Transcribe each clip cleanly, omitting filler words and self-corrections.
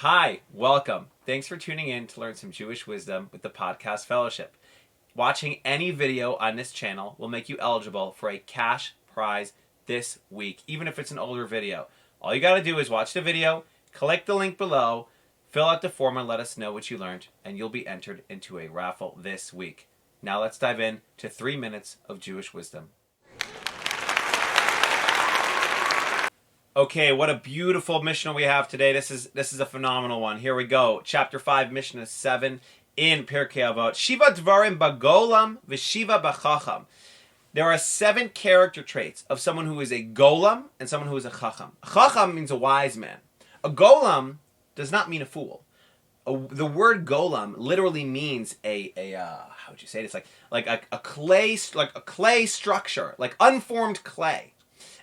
Hi, welcome. Thanks for tuning in to learn some Jewish wisdom with the Podcast Fellowship. Watching any video on this channel will make you eligible for a cash prize this week, even if it's an older video. All you got to do is watch the video, click the link below, fill out the form and let us know what you learned, and you'll be entered into a raffle this week. Now let's dive in to 3 minutes of Jewish wisdom. Okay, what a beautiful Mishna we have today. This is a phenomenal one. Here we go. Chapter 5, Mishna 7 in Pirkei Avot. Shiva dvarim bagolam v'shiva b'chacham. There are 7 character traits of someone who is a golam and someone who is a chacham. A chacham means a wise man. A golam does not mean a fool. The word golam literally means how would you say it? It's like a clay structure, like unformed clay.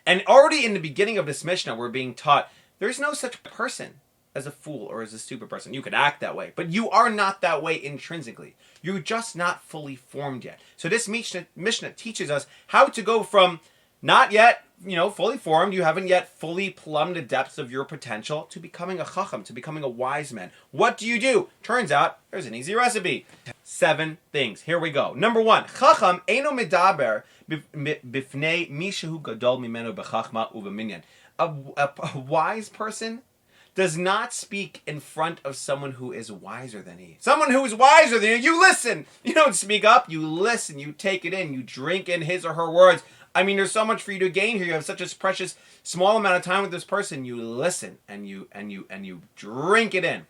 And already in the beginning of this Mishnah, we're being taught there's no such person as a fool or as a stupid person. You could act that way, but you are not that way intrinsically. You're just not fully formed yet. So this Mishnah teaches us how to go from not yet, fully formed, you haven't yet fully plumbed the depths of your potential, to becoming a chacham, to becoming a wise man. What do? Turns out there's an easy recipe. 7 things. Here we go. Number 1, chacham eino medaber bifnei mishehu gadol mimenu bechachma uveminyan. A wise person does not speak in front of someone who is wiser than he. Someone who is wiser than you listen. You don't speak up, you listen, you take it in, you drink in his or her words. I mean, there's so much for you to gain here. You have such a precious small amount of time with this person. You listen and you drink it in.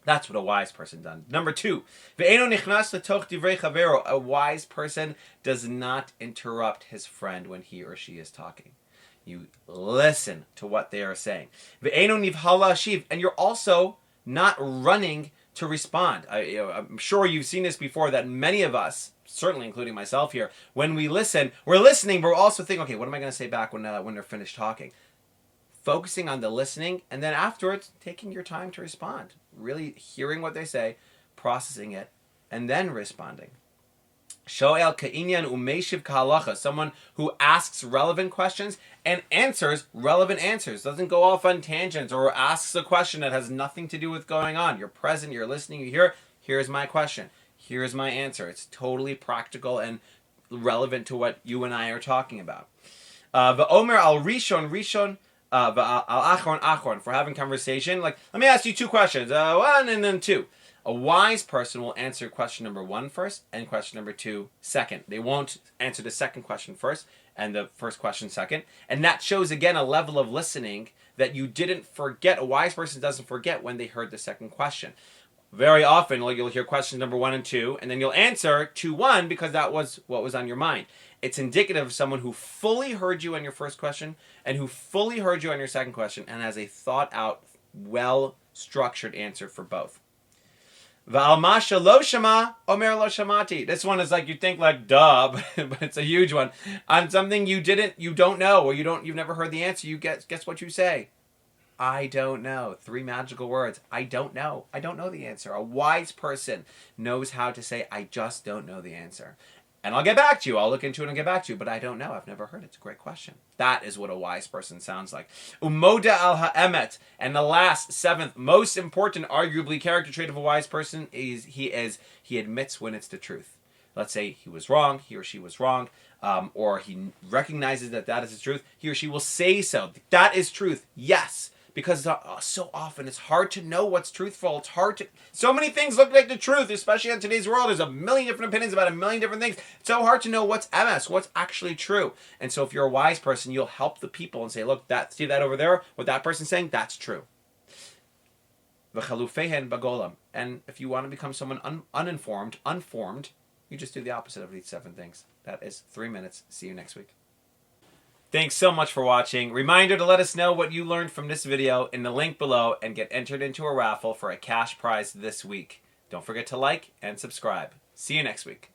That's what a wise person does. Number 2, a wise person does not interrupt his friend when he or she is talking. You listen to what they are saying. And you're also not running to respond. I'm sure you've seen this before, that many of us, certainly including myself here, when we listen, we're listening, but we're also thinking, okay, what am I going to say back when they're finished talking? Focusing on the listening, and then afterwards, taking your time to respond. Really hearing what they say, processing it, and then responding. Shoel ka'inyan u'meshiv ka'halacha, someone who asks relevant questions and answers relevant answers. Doesn't go off on tangents or asks a question that has nothing to do with going on. You're present, you're listening, you hear, here's my question, here's my answer. It's totally practical and relevant to what you and I are talking about. V'omer al rishon, al achron, for having conversation. Like, let me ask you 2 questions, 1 and then 2. A wise person will answer question number 1 first and question number 2 second. They won't answer the second question first and the first question second. And that shows, again, a level of listening that you didn't forget. A wise person doesn't forget when they heard the second question. Very often, you'll hear questions number 1 and 2, and then you'll answer 2-1 because that was what was on your mind. It's indicative of someone who fully heard you on your first question and who fully heard you on your second question and has a thought-out, well-structured answer for both. V'almasha lo shama, omer lo shamati. This one is like, you think like, duh, but it's a huge one. On something you don't know, or you've never heard the answer, you guess what you say. I don't know. 3 magical words. I don't know. I don't know the answer. A wise person knows how to say, I just don't know the answer. And I'll get back to you. I'll look into it and get back to you. But I don't know. I've never heard it. It's a great question. That is what a wise person sounds like. Umoda al ha'emet. And the last, 7th, most important, arguably, character trait of a wise person is he admits when it's the truth. Let's say he was wrong, he or she was wrong, or he recognizes that is the truth. He or she will say so. That is truth. Yes. Because so often it's hard to know what's truthful. It's hard to... So many things look like the truth, especially in today's world. There's a million different opinions about a million different things. It's so hard to know what's MS, what's actually true. And so if you're a wise person, you'll help the people and say, look, see that over there? What that person's saying? That's true. V'chalufehen bagolam. And if you want to become someone unformed, you just do the opposite of these 7 things. That is 3 minutes. See you next week. Thanks so much for watching. Reminder to let us know what you learned from this video in the link below and get entered into a raffle for a cash prize this week. Don't forget to like and subscribe. See you next week.